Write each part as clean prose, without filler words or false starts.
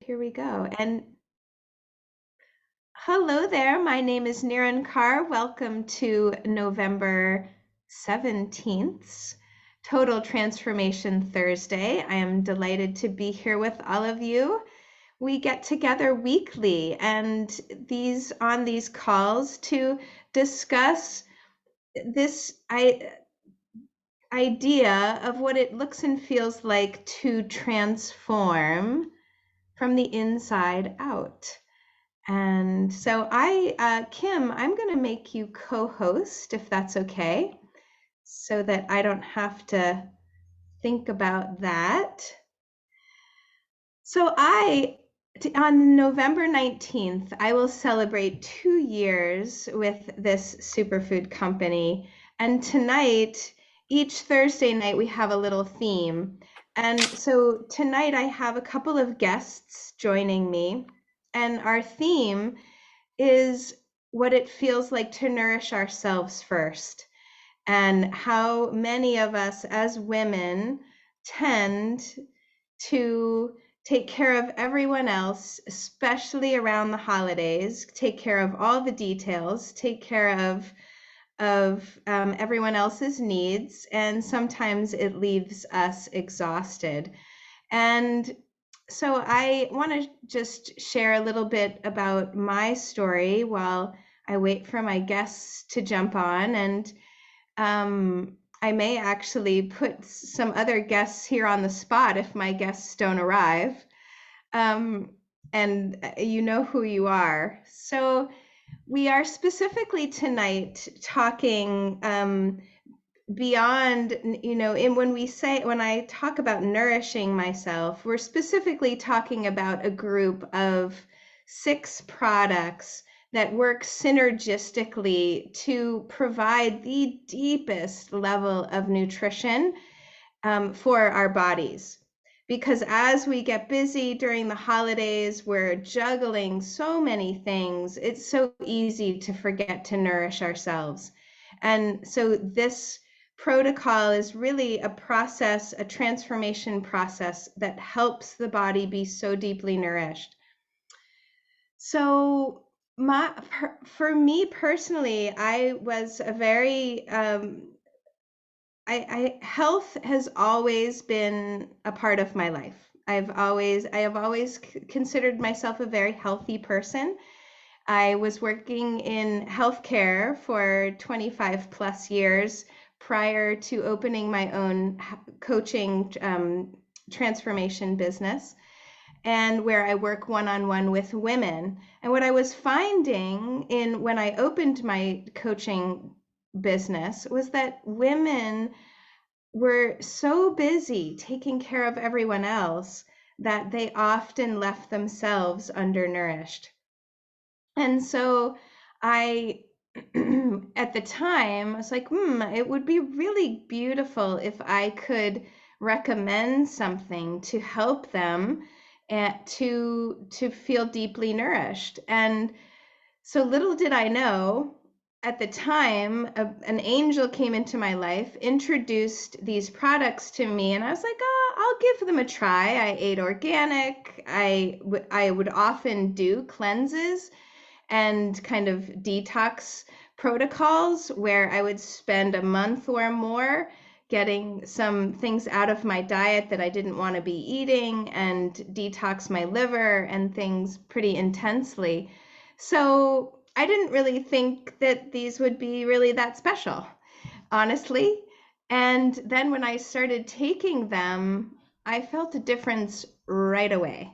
Here we go. And hello there. My name is Nirankar. Welcome to November 17th, Total Transformation Thursday. I am delighted to be here with all of you. We get together weekly and on these calls to discuss this idea of what it looks and feels like to transform from the inside out. And so Kim, I'm going to make you co-host if that's okay, so that I don't have to think about that. So on November 19th, I will celebrate 2 years with this superfood company. And tonight, each Thursday night, we have a little theme. And so tonight I have a couple of guests joining me. And our theme is what it feels like to nourish ourselves first, and how many of us as women tend to take care of everyone else, especially around the holidays, take care of all the details, take care of everyone else's needs, and sometimes it leaves us exhausted. And so I want to just share a little bit about my story while I wait for my guests to jump on. And I may actually put some other guests here on the spot if my guests don't arrive. And you know who you are. So we are specifically tonight talking beyond, when I talk about nourishing myself, we're specifically talking about a group of 6 products that work synergistically to provide the deepest level of nutrition for our bodies. Because as we get busy during the holidays, we're juggling so many things. It's so easy to forget to nourish ourselves. And so this protocol is really a process, a transformation process that helps the body be so deeply nourished. So for me personally, I was a very, health has always been a part of my life. I have always considered myself a very healthy person. I was working in healthcare for 25 plus years prior to opening my own coaching transformation business, and where I work one-on-one with women. And what I was finding when I opened my coaching business was that women were so busy taking care of everyone else that they often left themselves undernourished. And so I, at the time, I was like, it would be really beautiful if I could recommend something to help them to feel deeply nourished. And so little did I know, at the time, an angel came into my life, introduced these products to me, and I was like, oh, I'll give them a try. I ate organic. I would often do cleanses and kind of detox protocols where I would spend a month or more getting some things out of my diet that I didn't want to be eating and detox my liver and things pretty intensely. So I didn't really think that these would be really that special, honestly. And then when I started taking them, I felt a difference right away.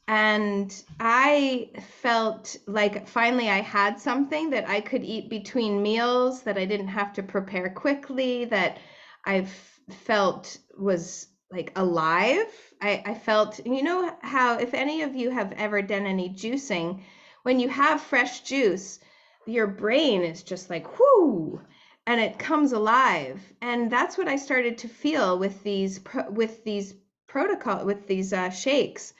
And I felt like finally I had something that I could eat between meals, that I didn't have to prepare quickly, that I felt was like alive. I felt, you know how, if any of you have ever done any juicing, when you have fresh juice, your brain is just like, whoo, and it comes alive. And that's what I started to feel with these shakes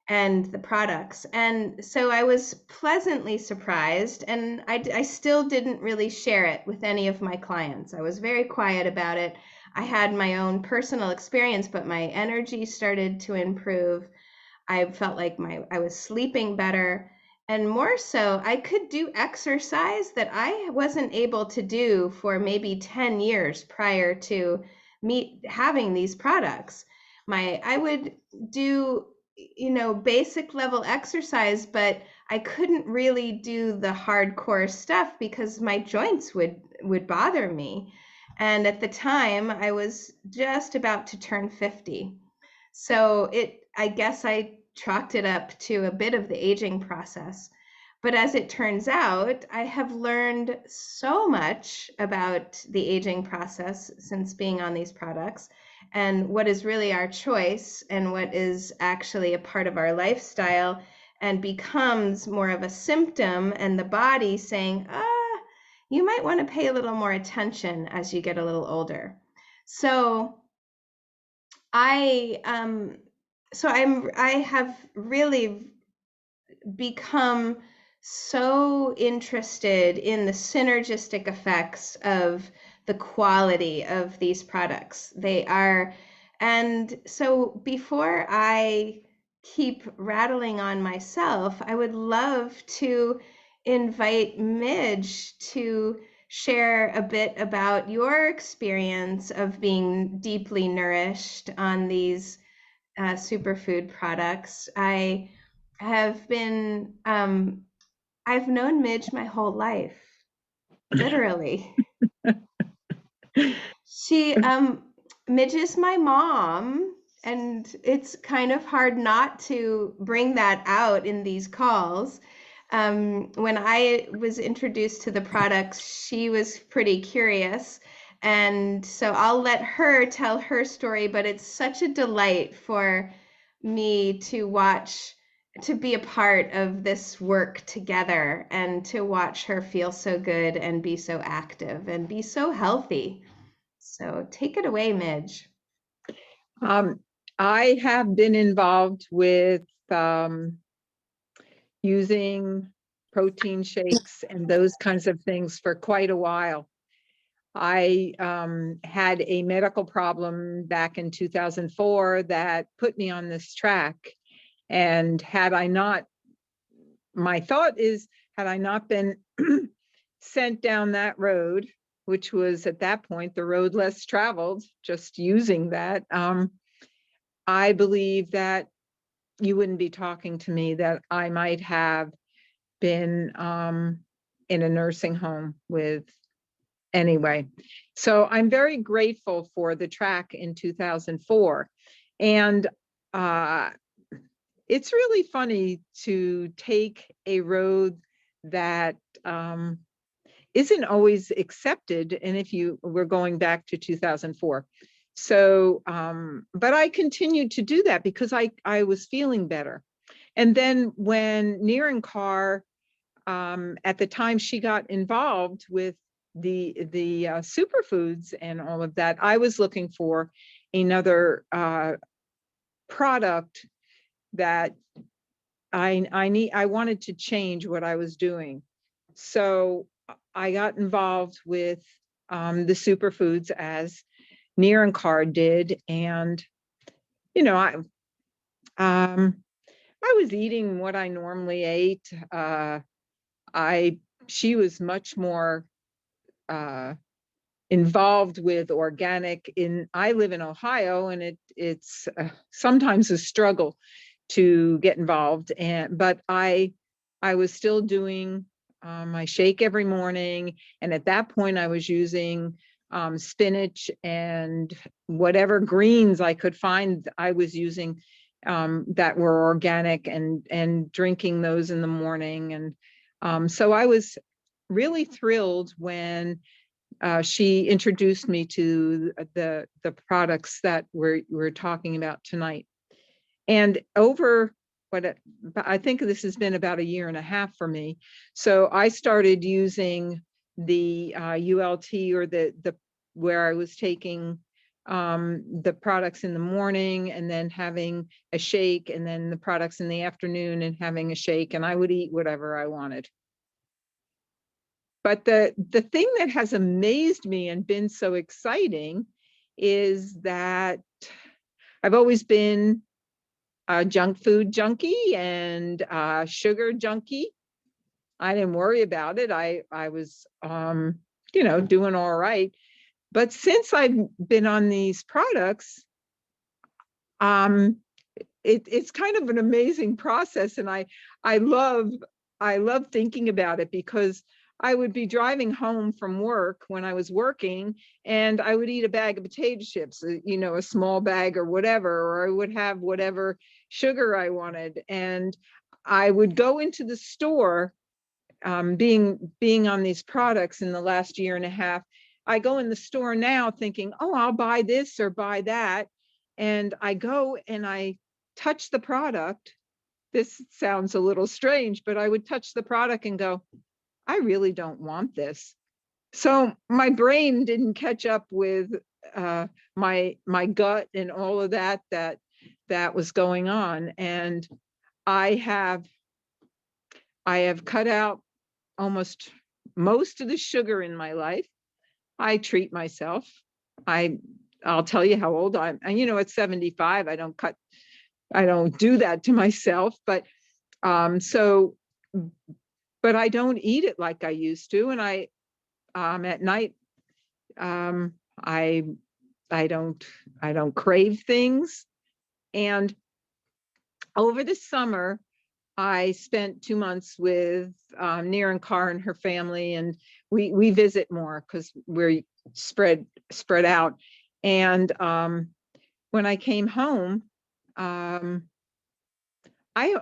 and the products. And so I was pleasantly surprised, and I still didn't really share it with any of my clients. I was very quiet about it. I had my own personal experience, but my energy started to improve. I felt like I was sleeping better. And more so, I could do exercise that I wasn't able to do for maybe 10 years prior to me having these products. I would do, basic level exercise, but I couldn't really do the hardcore stuff because my joints would bother me. And at the time, I was just about to turn 50. So I guess I chalked it up to a bit of the aging process. But as it turns out, I have learned so much about the aging process since being on these products, and what is really our choice and what is actually a part of our lifestyle and becomes more of a symptom, and the body saying, you might want to pay a little more attention as you get a little older. So I I have really become so interested in the synergistic effects of the quality of these products. And so before I keep rattling on myself, I would love to invite Midge to share a bit about your experience of being deeply nourished on these superfood products. Have been, I've known Midge my whole life, literally. She, Midge is my mom, and it's kind of hard not to bring that out in these calls. When I was introduced to the products, she was pretty curious. And so I'll let her tell her story, but it's such a delight for me to watch, to be a part of this work together and to watch her feel so good and be so active and be so healthy. So take it away, Midge. I have been involved with using protein shakes and those kinds of things for quite a while. I had a medical problem back in 2004 that put me on this track. And my thought is, had I not been sent down that road, which was at that point the road less traveled, just using that, I believe that you wouldn't be talking to me, that I might have been in a nursing home anyway. So I'm very grateful for the track in 2004. And it's really funny to take a road that isn't always accepted. And we're going back to 2004. So, but I continued to do that because I was feeling better. And then when Nirankar, at the time she got involved with the superfoods and all of that, I was looking for another product that I wanted to change what I was doing. So I got involved with the superfoods as Nirankar did, and I was eating what I normally ate. She was much more involved with organic. I live in Ohio, and it's sometimes a struggle to get involved. But I was still doing my shake every morning, and at that point I was using spinach and whatever greens I could find. I was using that were organic and drinking those in the morning. And so I was really thrilled when she introduced me to the products that we're talking about tonight. And over I think this has been about 1.5 years for me. So I started using the ULT, or the where I was taking the products in the morning and then having a shake, and then the products in the afternoon and having a shake, and I would eat whatever I wanted. But the thing that has amazed me and been so exciting is that I've always been a junk food junkie and a sugar junkie. I didn't worry about it. I was, doing all right. But since I've been on these products, um, it's kind of an amazing process, and I love thinking about it, because I would be driving home from work when I was working, and I would eat a bag of potato chips, a small bag or whatever, or I would have whatever sugar I wanted, and I would go into the store. Being on these products in the last year and a half, I go in the store now thinking, oh, I'll buy this or buy that, and I go and I touch the product. This sounds a little strange, but I would touch the product and go, I really don't want this. So my brain didn't catch up with my gut and all of that was going on. And I have cut out almost most of the sugar in my life. I treat myself. I'll tell you how old I'm. And at 75, I don't do that to myself, but but I don't eat it like I used to. And I at night, I don't crave things. And over the summer, I spent 2 months with Nirankar and her family, and we visit more because we're spread out. And when I came home, I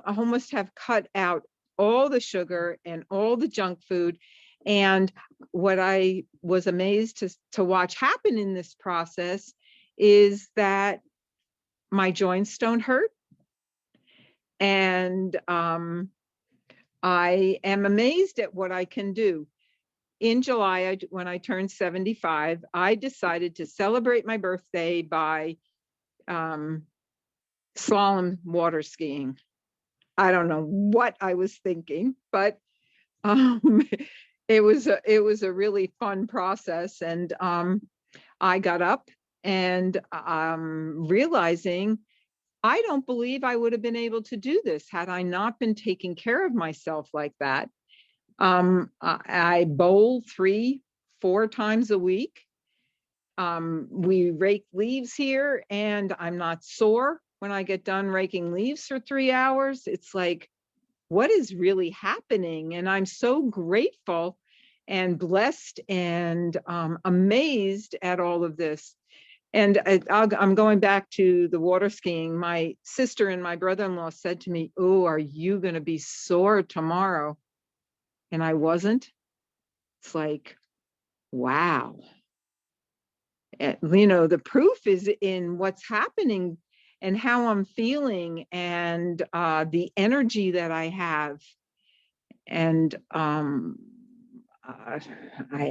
almost have cut out all the sugar and all the junk food. And what I was amazed to watch happen in this process is that my joints don't hurt. And I am amazed at what I can do. In July, when I turned 75, I decided to celebrate my birthday by slalom water skiing. I don't know what I was thinking, but it was a really fun process. And I got up and realizing I don't believe I would have been able to do this had I not been taking care of myself like that. I bowl 3-4 times a week. We rake leaves here, and I'm not sore when I get done raking leaves for 3 hours. It's like, what is really happening? And I'm so grateful and blessed and amazed at all of this. And I'm going back to the water skiing. My sister and my brother-in-law said to me, oh, are you going to be sore tomorrow? And I wasn't. It's like, wow. The proof is in what's happening and how I'm feeling, and the energy that I have. And I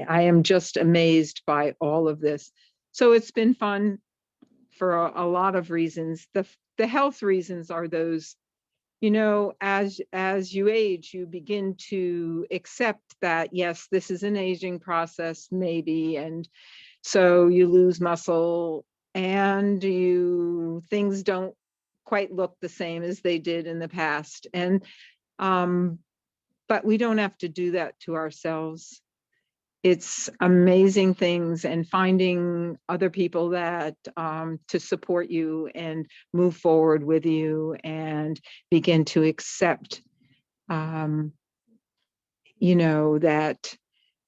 am just amazed by all of this. So it's been fun for a lot of reasons. The health reasons are those, as you age, you begin to accept that, yes, this is an aging process, maybe. And so you lose muscle, and things don't quite look the same as they did in the past. And but we don't have to do that to ourselves. It's amazing things, and finding other people that to support you and move forward with you and begin to accept, that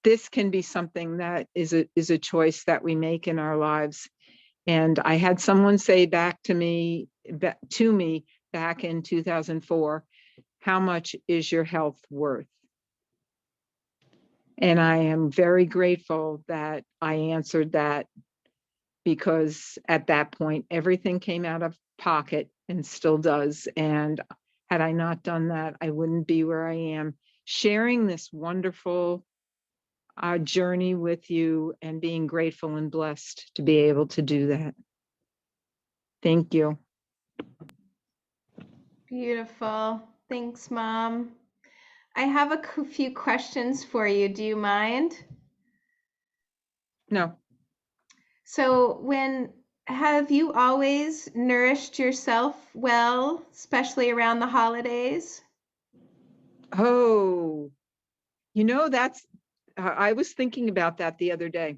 this can be something that is a choice that we make in our lives. And I had someone say back to me back in 2004, how much is your health worth? And I am very grateful that I answered that, because at that point, everything came out of pocket and still does. And had I not done that, I wouldn't be where I am, sharing this wonderful journey with you, and being grateful and blessed to be able to do that. Thank you. Beautiful. Thanks, Mom. I have a few questions for you. Do you mind? No. So when Have you always nourished yourself well, especially around the holidays? Oh, that's, I was thinking about that the other day.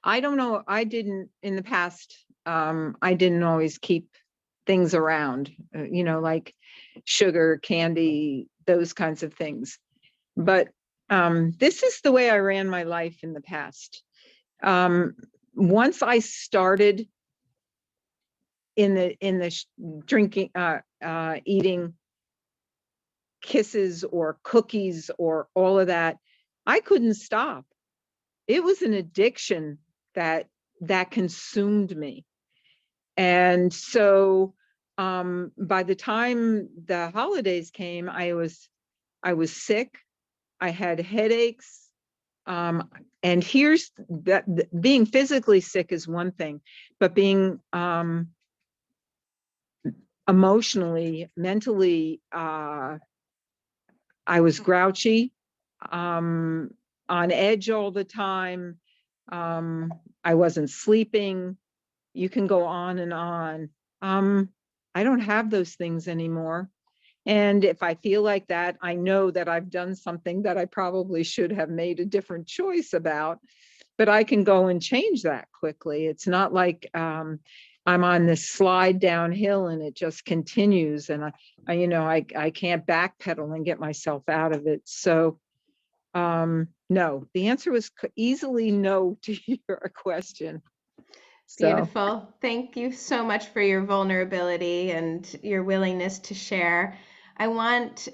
I don't know. I didn't in the past. I didn't always keep things around, like sugar, candy, those kinds of things. But this is the way I ran my life in the past. Once I started in the drinking, eating kisses or cookies or all of that, I couldn't stop. It was an addiction that consumed me. And so by the time the holidays came, I was sick. I had headaches. And here's that, being physically sick is one thing, but being emotionally, mentally, I was grouchy, on edge all the time. I wasn't sleeping. You can go on and on. I don't have those things anymore. And if I feel like that, I know that I've done something that I probably should have made a different choice about, but I can go and change that quickly. It's not like I'm on this slide downhill and it just continues, and I can't backpedal and get myself out of it. So no, the answer was easily no to your question. So Beautiful. Thank you so much for your vulnerability and your willingness to share. I want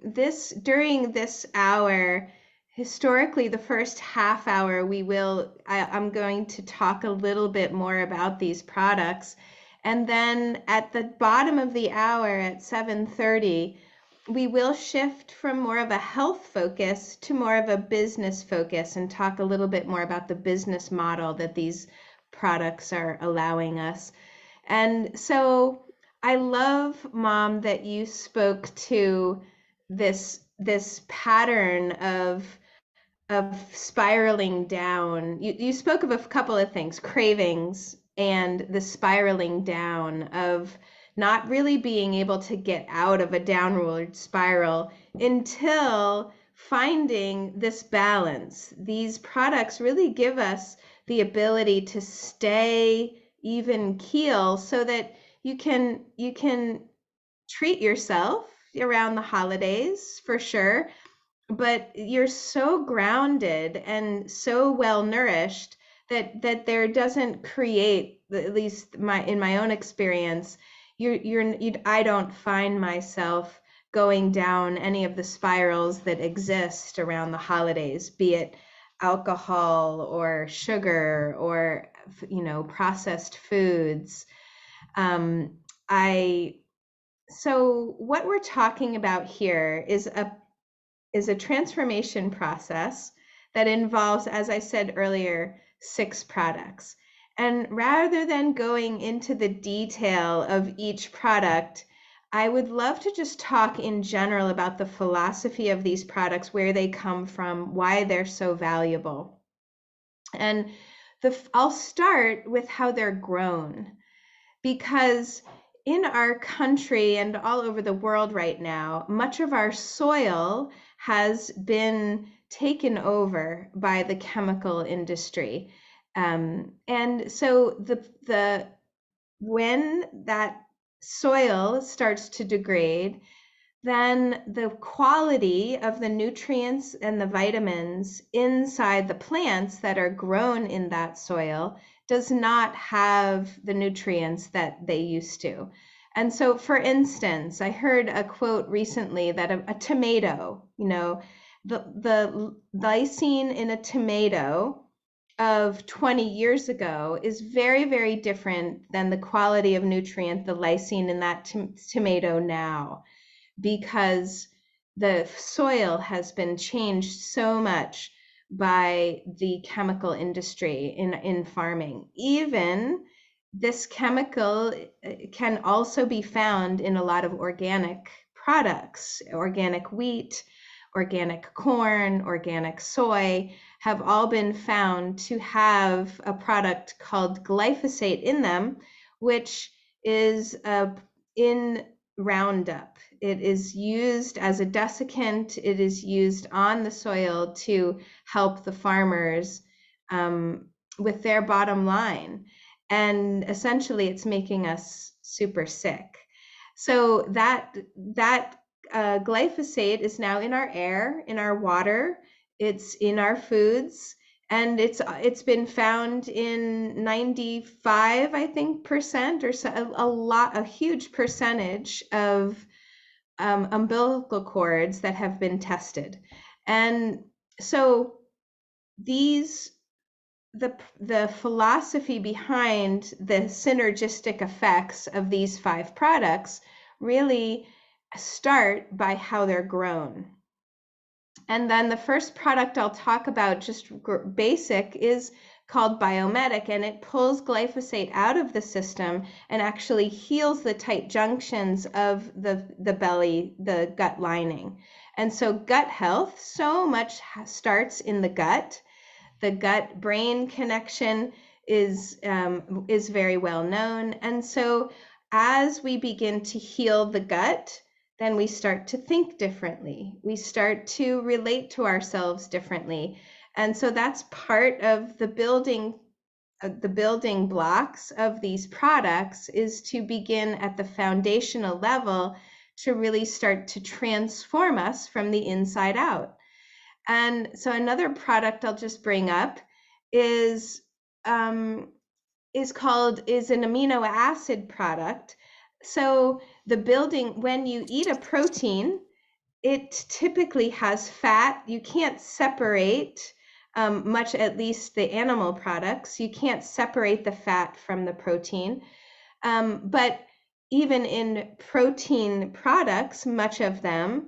this during this hour, historically, the first half hour, I'm going to talk a little bit more about these products. And then at the bottom of the hour at 7:30, we will shift from more of a health focus to more of a business focus and talk a little bit more about the business model that these products are allowing us. And so I love, Mom, that you spoke to this pattern of spiraling down. You spoke of a couple of things, cravings and the spiraling down of not really being able to get out of a downward spiral until finding this balance. These products really give us the ability to stay even keel so that you can treat yourself around the holidays for sure, but you're so grounded and so well nourished that there doesn't create, at least in my own experience, I don't find myself going down any of the spirals that exist around the holidays, be it alcohol or sugar or processed foods. um, I So what we're talking about here is a transformation process that involves, as I said earlier, 6 products. And rather than going into the detail of each product, I would love to just talk in general about the philosophy of these products, where they come from, why they're so valuable. And I'll start with how they're grown, because in our country and all over the world right now, much of our soil has been taken over by the chemical industry. And so when that soil starts to degrade, then the quality of the nutrients and the vitamins inside the plants that are grown in that soil does not have the nutrients that they used to. And so, for instance, I heard a quote recently that a tomato, the lysine in a tomato of 20 years ago is very, very different than the quality of nutrient, the lysine in that tomato now, because the soil has been changed so much by the chemical industry in farming. Even this chemical can also be found in a lot of organic products, organic wheat, organic corn, organic soy, have all been found to have a product called glyphosate in them, which is in Roundup. It is used as a desiccant. It is used on the soil to help the farmers with their bottom line. And essentially, it's making us super sick. So that glyphosate is now in our air, in our water, it's in our foods, and it's been found in 95, I think, percent or so, a huge percentage of umbilical cords that have been tested. And so these the philosophy behind the synergistic effects of these 5 products really start by how they're grown. And then the first product I'll talk about, just basic, is called Biomedic, and it pulls glyphosate out of the system and actually heals the tight junctions of the belly, the gut lining. And so gut health so much starts in the gut. The gut-brain connection is very well known. And so as we begin to heal the gut, then we start to think differently. We start to relate to ourselves differently. And so that's part of the building blocks of these products, is to begin at the foundational level to really start to transform us from the inside out. And so another product I'll just bring up is an amino acid product. So when you eat a protein, it typically has fat. You can't separate much, at least the animal products. You can't separate the fat from the protein. But even in protein products, much of them,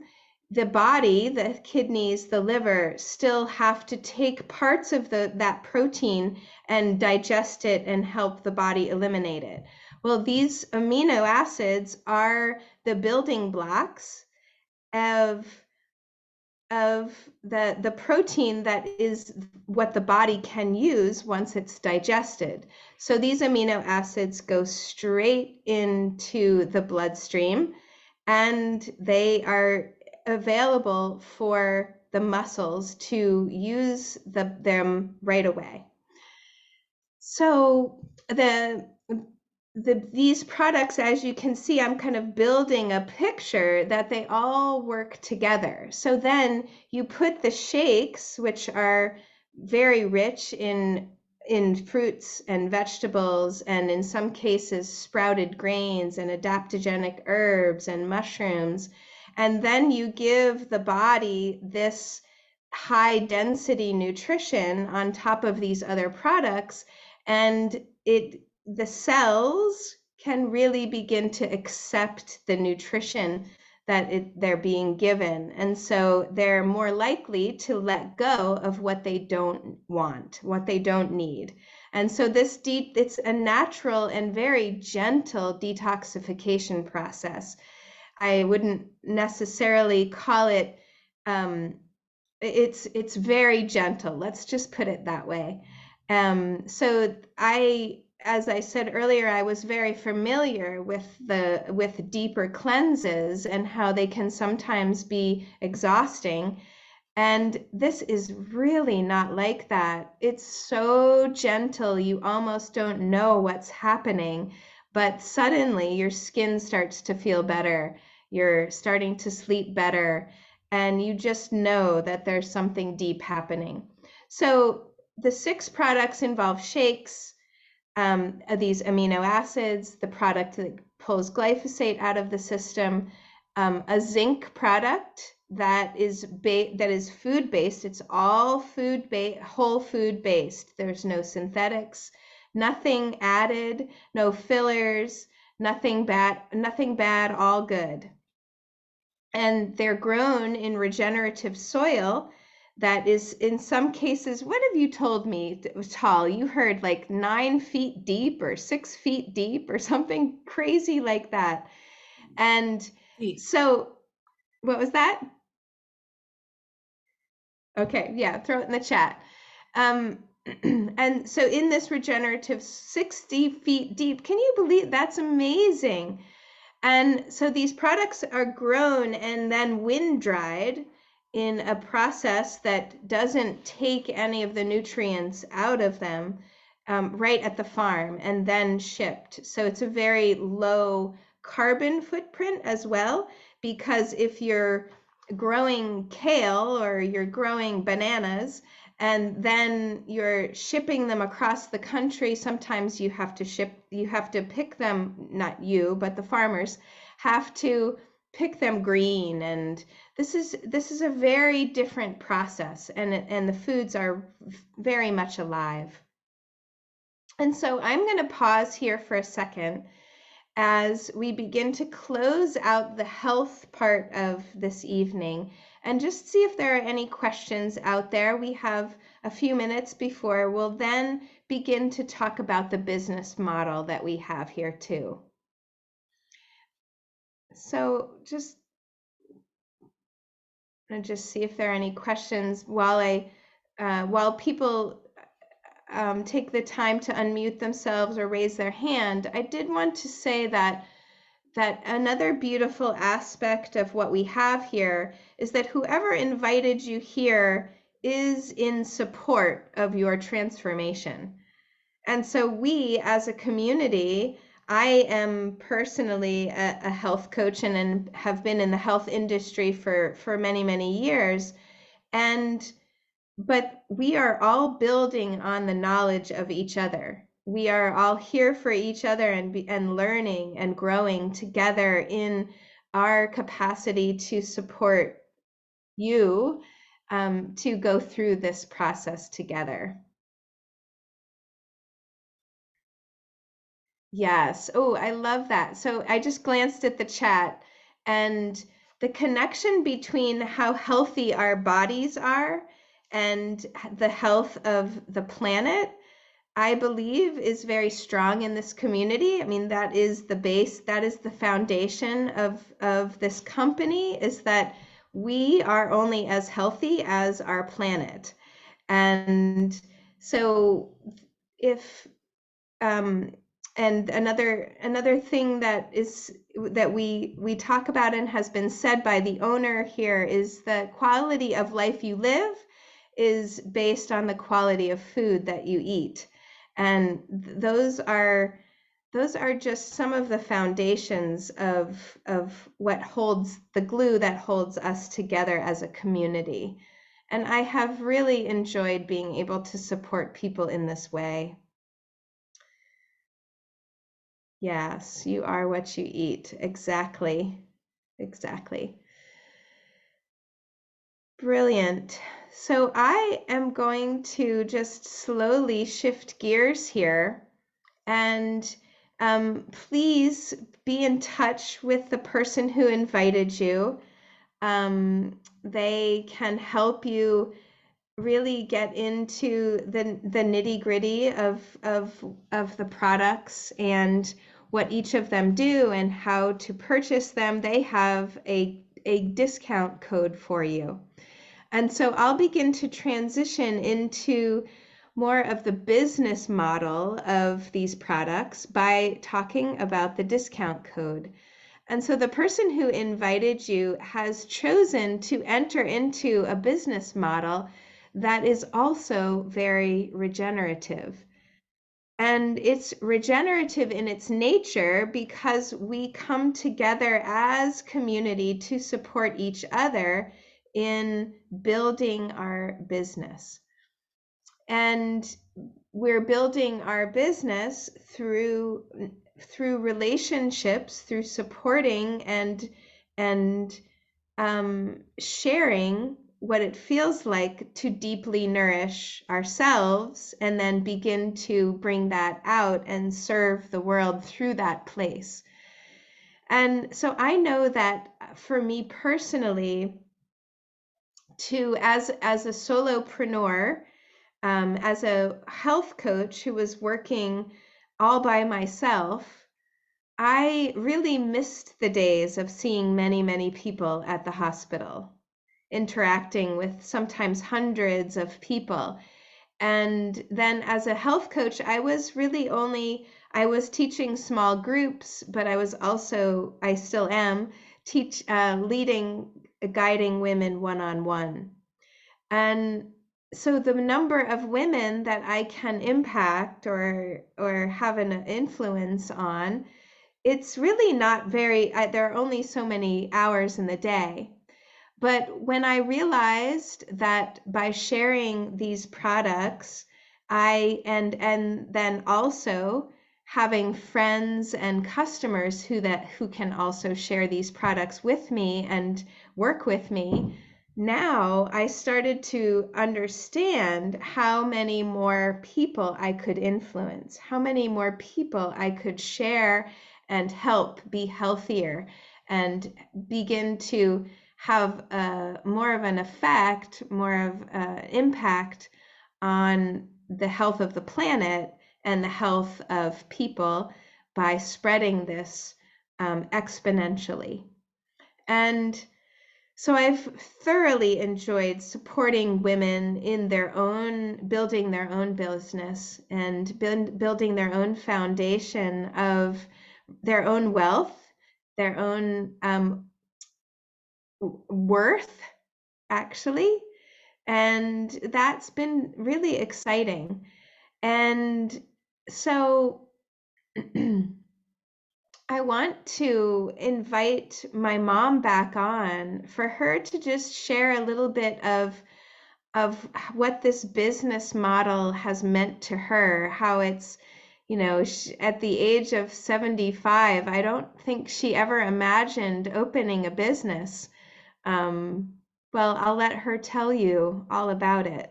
the body, the kidneys, the liver, still have to take parts of that protein and digest it and help the body eliminate it. Well, these amino acids are the building blocks of the protein that is what the body can use once it's digested. So these amino acids go straight into the bloodstream, and they are available for the muscles to use them right away. So these products, as you can see, I'm kind of building a picture that they all work together. So then you put the shakes, which are very rich in fruits and vegetables, and in some cases sprouted grains and adaptogenic herbs and mushrooms. And then you give the body this high density nutrition on top of these other products, and the cells can really begin to accept the nutrition that they're being given. And so they're more likely to let go of what they don't want, what they don't need. And so it's a natural and very gentle detoxification process. I wouldn't necessarily call it, it's very gentle. Let's just put it that way. So as I said earlier, I was very familiar with deeper cleanses and how they can sometimes be exhausting. And this is really not like that. It's so gentle, you almost don't know what's happening, but suddenly your skin starts to feel better. You're starting to sleep better, and you just know that there's something deep happening. So the 6 products involve shakes, these amino acids, the product that pulls glyphosate out of the system, a zinc product that is food-based. It's all whole food-based. There's no synthetics, nothing added, no fillers, nothing bad, all good. And they're grown in regenerative soil that is, in some cases, what have you told me that was tall? You heard like 9 feet deep or 6 feet deep or something crazy like that. And so, what was that? Okay, yeah, throw it in the chat. Um, and so in this regenerative 60 feet deep, can you believe that's amazing? And so these products are grown and then wind dried in a process that doesn't take any of the nutrients out of them, right at the farm, and then shipped. So it's a very low carbon footprint as well, because if you're growing kale or you're growing bananas and then you're shipping them across the country, sometimes you have to pick them, not you, but the farmers have to pick them green, and this is a very different process, and the foods are very much alive. And so I'm going to pause here for a second as we begin to close out the health part of this evening and just see if there are any questions out there. We have a few minutes before we'll then begin to talk about the business model that we have here too. So just see if there are any questions while people take the time to unmute themselves or raise their hand. I did want to say that another beautiful aspect of what we have here is that whoever invited you here is in support of your transformation. And so we as a community, I am personally a health coach and have been in the health industry for many, many years. But we are all building on the knowledge of each other. We are all here for each other and learning and growing together in our capacity to support you to go through this process together. Yes. Oh, I love that. So I just glanced at the chat, and the connection between how healthy our bodies are and the health of the planet, I believe, is very strong in this community. I mean, that is the base, that is the foundation of this company, is that we are only as healthy as our planet. And so if and another thing that we talk about and has been said by the owner here is the quality of life you live is based on the quality of food that you eat, and those are just some of the foundations of what holds the glue that holds us together as a community. And I have really enjoyed being able to support people in this way. Yes, you are what you eat. Exactly. Exactly. Brilliant. So I am going to just slowly shift gears here, and please be in touch with the person who invited you. They can help you really get into the nitty-gritty of the products and what each of them do and how to purchase them. They have a discount code for you. And so I'll begin to transition into more of the business model of these products by talking about the discount code. And so the person who invited you has chosen to enter into a business model that is also very regenerative. And it's regenerative in its nature because we come together as community to support each other in building our business. And we're building our business through relationships, through supporting and sharing what it feels like to deeply nourish ourselves and then begin to bring that out and serve the world through that place. And so I know that for me personally, as a solopreneur, as a health coach who was working all by myself, I really missed the days of seeing many, many people at the hospital. interacting with sometimes hundreds of people. And then as a health coach, I was teaching small groups, but I still am leading, guiding women one-on-one. And so the number of women that I can impact or have an influence on, it's really not there are only so many hours in the day. But when I realized that by sharing these products, and then also having friends and customers who can also share these products with me and work with me, now I started to understand how many more people I could influence, how many more people I could share and help be healthier and begin to have more of an effect, more of impact on the health of the planet and the health of people by spreading this exponentially. And so I've thoroughly enjoyed supporting women in building their own business and building their own foundation of their own wealth, their own worth, actually. And that's been really exciting. And so I want to invite my mom back on for her to just share a little bit of what this business model has meant to her, how it's, at the age of 75, I don't think she ever imagined opening a business. Well, I'll let her tell you all about it.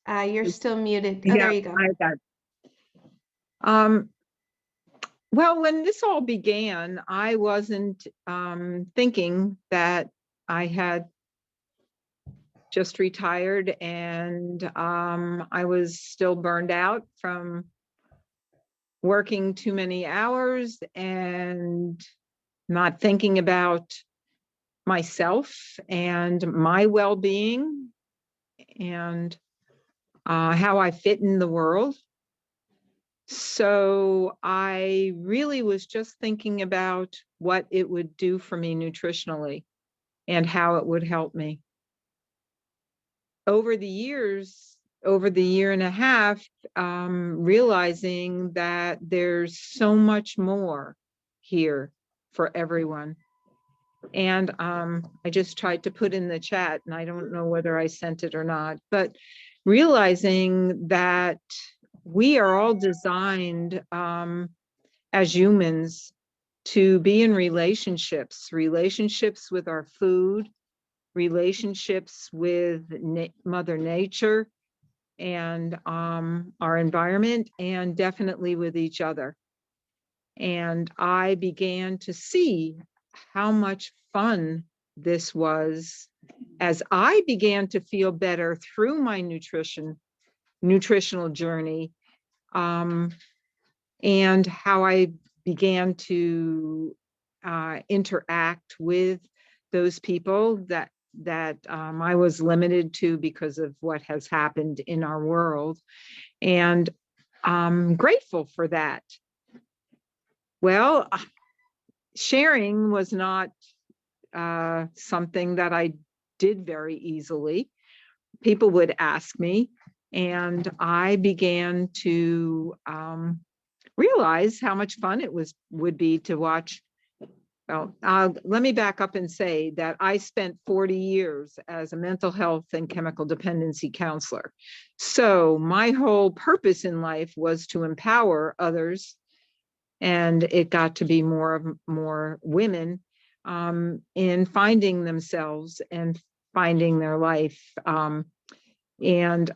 You're still muted. Oh, there Yeah, you go. I got. Um, well, when this all began, I wasn't thinking that I had just retired and I was still burned out from working too many hours and not thinking about myself and my well-being and how I fit in the world. So I really was just thinking about what it would do for me nutritionally and how it would help me. Over the years, over the year and a half, realizing that there's so much more here for everyone. And I just tried to put in the chat, and I don't know whether I sent it or not, but realizing that we are all designed as humans to be in relationships with our food, relationships with Mother Nature and our environment, and definitely with each other. And I began to see how much fun this was as I began to feel better through my nutritional journey, and how I began to interact with those people that I was limited to because of what has happened in our world. And I'm grateful for that. Well, sharing was not something that I did very easily. People would ask me, and I began to realize how much fun it would be to watch. Well, let me back up and say that I spent 40 years as a mental health and chemical dependency counselor. So my whole purpose in life was to empower others, and it got to be more women in finding themselves and finding their life. And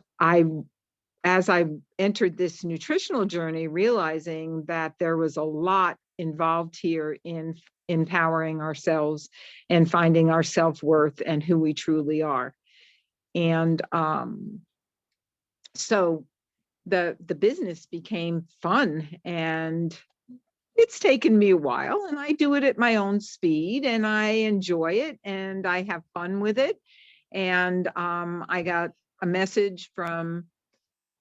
as I entered this nutritional journey, realizing that there was a lot involved here in empowering ourselves and finding our self-worth and who we truly are. And so the business became fun, and it's taken me a while, and I do it at my own speed, and I enjoy it, and I have fun with it. And I got a message from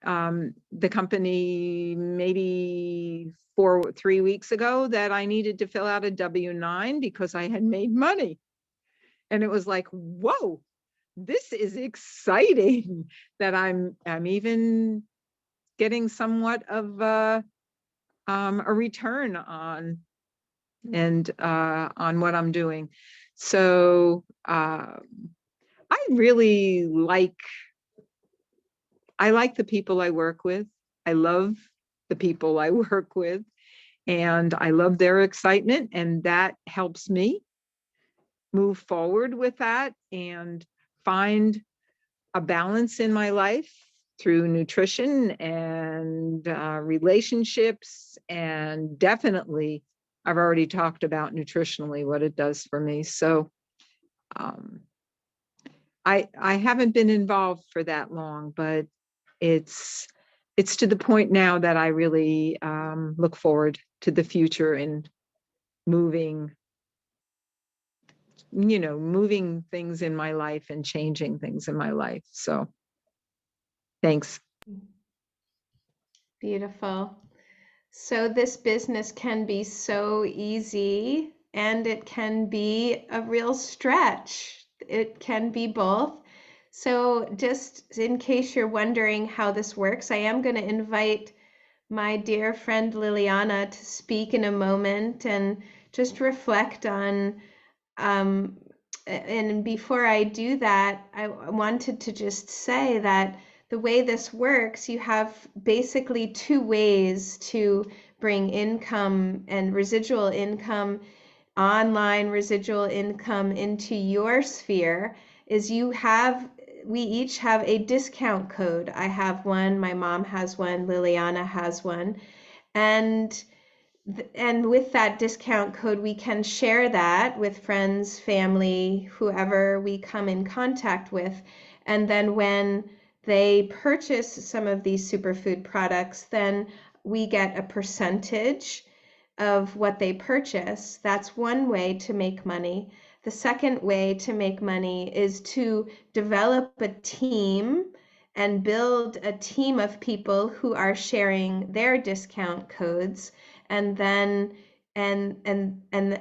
the company maybe 3 weeks ago that I needed to fill out a W-9 because I had made money. And it was like, whoa, this is exciting that I'm even getting somewhat of a return on what I'm doing. So I really like the people I work with. I love the people I work with, and I love their excitement, and that helps me move forward with that and find a balance in my life through nutrition and relationships. And definitely, I've already talked about nutritionally what it does for me. So I haven't been involved for that long, but it's to the point now that I really look forward to the future and moving things in my life and changing things in my life. So thanks. Beautiful. So this business can be so easy and it can be a real stretch. It can be both. So just in case you're wondering how this works, I am going to invite my dear friend Liliana to speak in a moment and just reflect on and before I do that, I wanted to just say that the way this works, you have basically two ways to bring income and residual income, online residual income into your sphere. Is we each have a discount code. I have one, my mom has one, Liliana has one. And with that discount code, we can share that with friends, family, whoever we come in contact with. And then when they purchase some of these superfood products, then we get a percentage of what they purchase. That's one way to make money. The second way to make money is to develop a team and build a team of people who are sharing their discount codes, and then and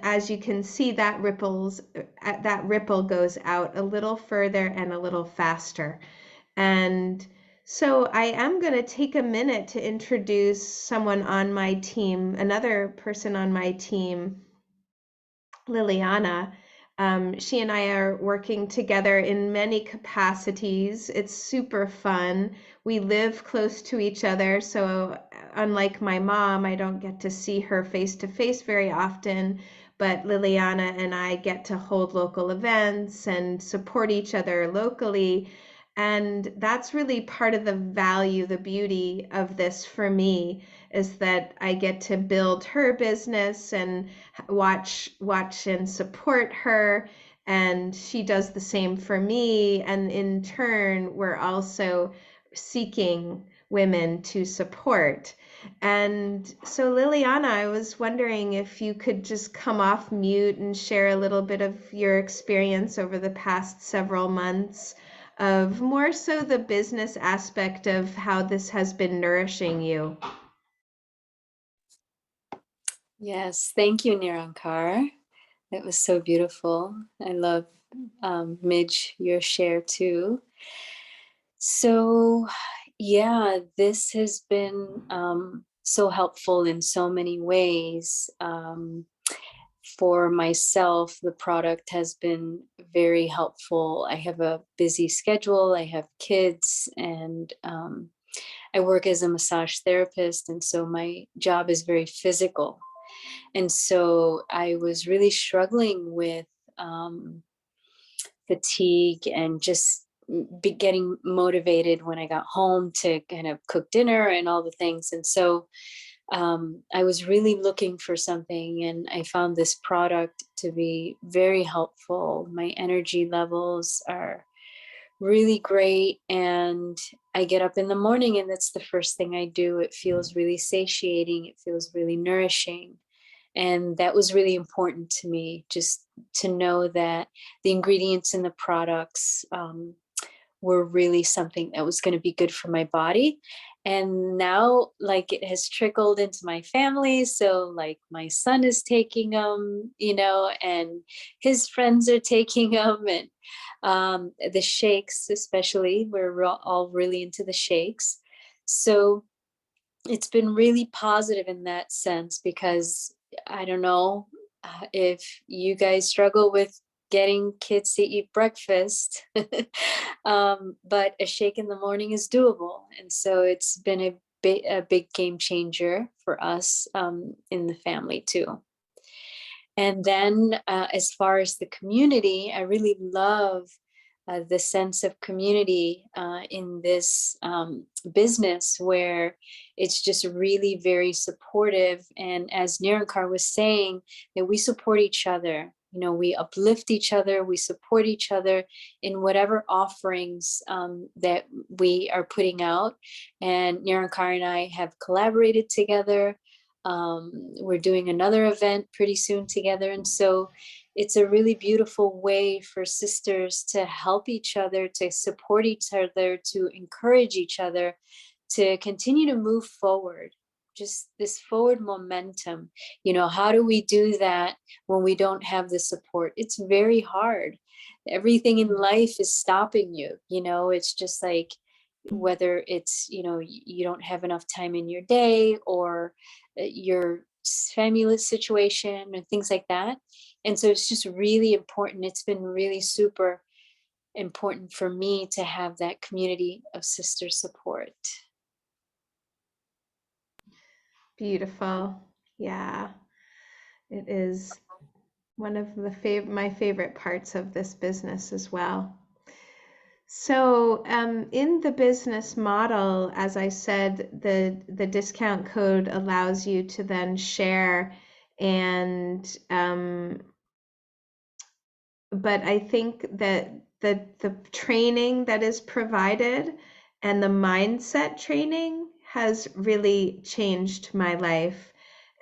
as you can see, that ripple goes out a little further and a little faster. And so I am going to take a minute to introduce someone on my team, another person on my team, Liliana. She and I are working together in many capacities. It's super fun. We live close to each other, so unlike my mom, I don't get to see her face to face very often, but Liliana and I get to hold local events and support each other locally. And that's really part of the value, the beauty of this for me, is that I get to build her business and watch and support her, and she does the same for me, and in turn we're also seeking women to support. And so Liliana, I was wondering if you could just come off mute and share a little bit of your experience over the past several months of more so the business aspect of how this has been nourishing you. Yes, thank you, Nirankar. That was so beautiful. I love, Midge, your share too. So, yeah, this has been so helpful in so many ways. For myself, the product has been very helpful. I have a busy schedule, I have kids, and I work as a massage therapist, and so my job is very physical. And so I was really struggling with fatigue and just be getting motivated when I got home to kind of cook dinner and all the things. And so I was really looking for something, and I found this product to be very helpful. My energy levels are really great, and I get up in the morning and that's the first thing I do. It feels really satiating. It feels really nourishing. And that was really important to me, just to know that the ingredients in the products were really something that was going to be good for my body. And now, like, it has trickled into my family. So, like, my son is taking them, and his friends are taking them, and the shakes, especially, we're all really into the shakes. So it's been really positive in that sense, because I don't know if you guys struggle with getting kids to eat breakfast, but a shake in the morning is doable. And so it's been a big game changer for us in the family too. And then as far as the community, I really love the sense of community in this business, where it's just really very supportive. And as Nirankar was saying, that we support each other. We uplift each other, we support each other in whatever offerings that we are putting out. And Nirankar and I have collaborated together. We're doing another event pretty soon together. And so it's a really beautiful way for sisters to help each other, to support each other, to encourage each other, to continue to move forward. Just this forward momentum. How do we do that when we don't have the support? It's very hard. Everything in life is stopping you. It's just like, whether it's, you don't have enough time in your day, or your family situation, and things like that. And so it's just really important. It's been really super important for me to have that community of sister support. Beautiful. Yeah, it is one of my favorite parts of this business as well. So in the business model, as I said, the discount code allows you to then share, and but I think that the training that is provided and the mindset training has really changed my life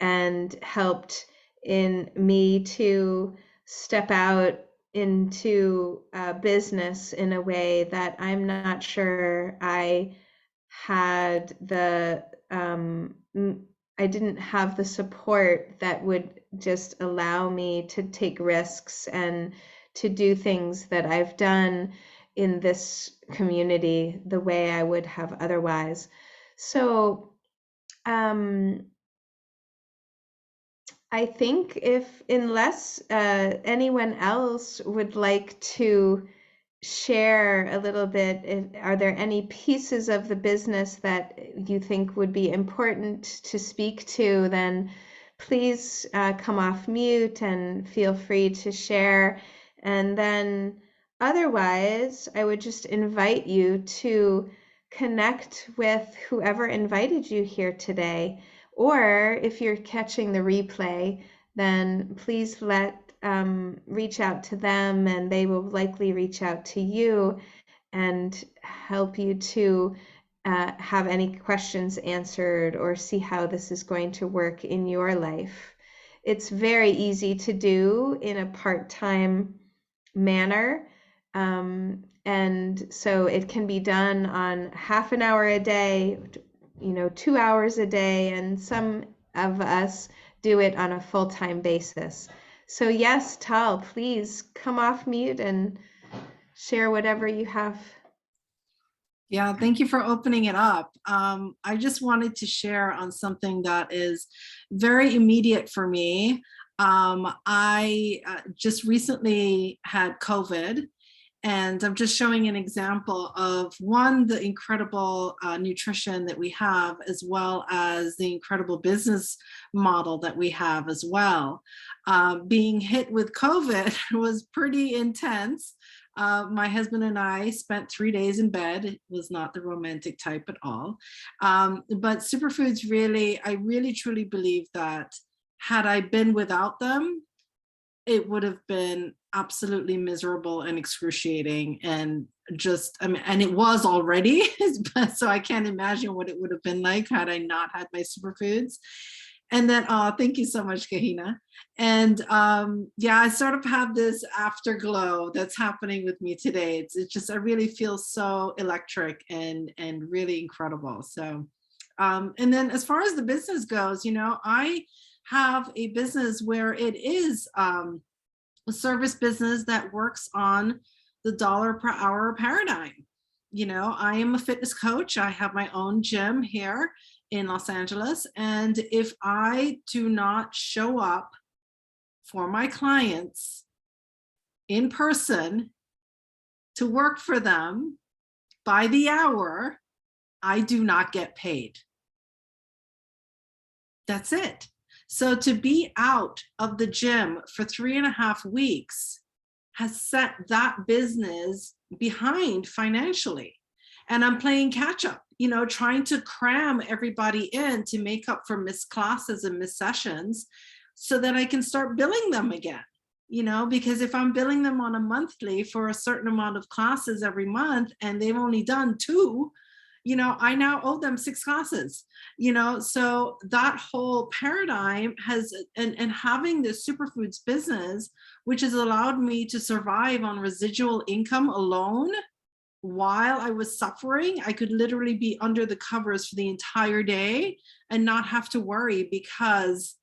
and helped in me to step out into business in a way that I'm not sure I had I didn't have the support that would just allow me to take risks and to do things that I've done in this community the way I would have otherwise. So I think unless anyone else would like to share a little bit, are there any pieces of the business that you think would be important to speak to, then please come off mute and feel free to share. And then otherwise, I would just invite you to connect with whoever invited you here today. Or if you're catching the replay, then please reach out to them, and they will likely reach out to you and help you to have any questions answered or see how this is going to work in your life. It's very easy to do in a part-time manner. And so it can be done on half an hour a day, 2 hours a day, and some of us do it on a full-time basis. So yes, Tal, please come off mute and share whatever you have. Yeah, thank you for opening it up. I just wanted to share on something that is very immediate for me. I just recently had COVID, and I'm just showing an example of the incredible nutrition that we have, as well as the incredible business model that we have as well. Being hit with COVID was pretty intense. My husband and I spent 3 days in bed. It was not the romantic type at all. But superfoods I really truly believe that had I been without them, it would have been absolutely miserable and excruciating, and and it was already, so I can't imagine what it would have been like had I not had my superfoods. And then, oh, thank you so much, Kahina. And yeah, I sort of have this afterglow that's happening with me today. It's just, I really feel so electric and really incredible. So, and then as far as the business goes, you know, I have a business where it is a service business that works on the dollar per hour paradigm. You know, I am a fitness coach. I have my own gym here in Los Angeles. And if I do not show up for my clients in person to work for them by the hour, I do not get paid. That's it. So to be out of the gym for 3.5 weeks has set that business behind financially. And I'm playing catch up, you know, trying to cram everybody in to make up for missed classes and missed sessions so that I can start billing them again. You know, because if I'm billing them on a monthly for a certain amount of classes every month and they've only done 2, you know, I now owe them 6 classes, you know, so that whole paradigm has, and having this superfoods business, which has allowed me to survive on residual income alone while I was suffering. I could literally be under the covers for the entire day and not have to worry because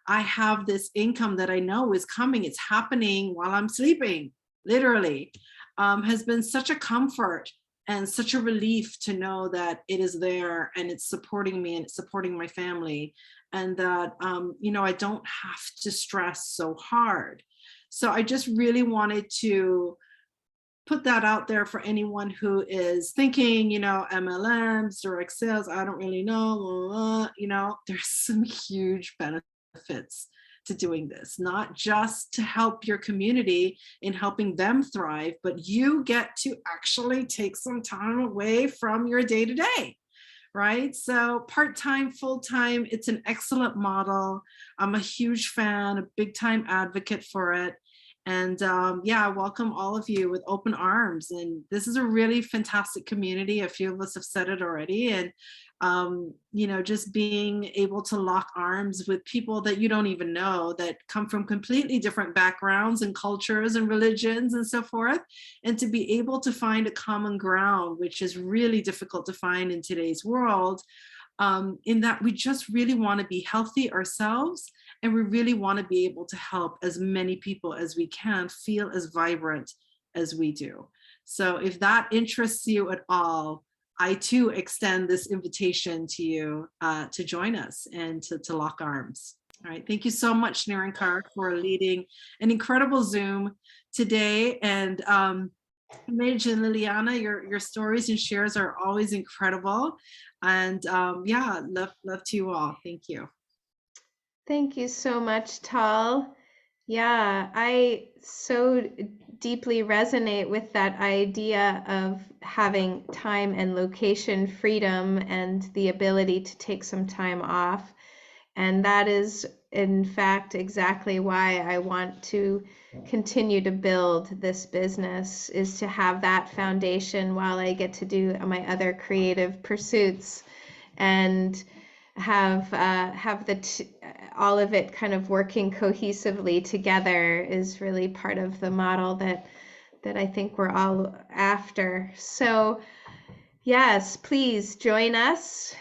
I have this income that I know is coming. It's happening while I'm sleeping, literally, has been such a comfort and such a relief to know that it is there and it's supporting me and it's supporting my family, and that, you know, I don't have to stress so hard. So I just really wanted to put that out there for anyone who is thinking, you know, MLMs, direct sales, I don't really know, you know, there's some huge benefits to doing this, not just to help your community in helping them thrive, but you get to actually take some time away from your day-to-day, right? So part-time, full-time, it's an excellent model. I'm a huge fan, a big-time advocate for it. And yeah, I welcome all of you with open arms. And this is a really fantastic community. A few of us have said it already. And, you know, just being able to lock arms with people that you don't even know, that come from completely different backgrounds and cultures and religions and so forth. And to be able to find a common ground, which is really difficult to find in today's world, in that we just really want to be healthy ourselves. And we really want to be able to help as many people as we can feel as vibrant as we do. So if that interests you at all, I too extend this invitation to you to join us and to lock arms. All right, thank you so much, Nirankar, for leading an incredible Zoom today. And Midge and Lilliana, your stories and shares are always incredible. And yeah, love to you all. Thank you. Thank you so much, Tal. Yeah, I so deeply resonate with that idea of having time and location freedom and the ability to take some time off. And that is, in fact, exactly why I want to continue to build this business, is to have that foundation while I get to do my other creative pursuits, and have all of it kind of working cohesively together is really part of the model that I think we're all after. So yes, please join us.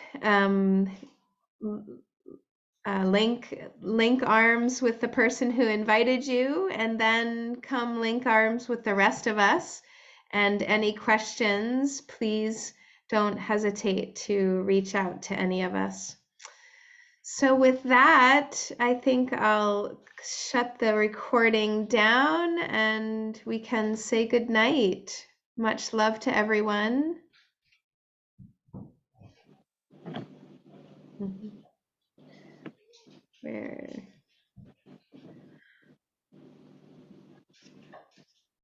Link arms with the person who invited you, and then come link arms with the rest of us. And any questions, please don't hesitate to reach out to any of us. So with that, I think I'll shut the recording down and we can say good night. Much love to everyone. Where?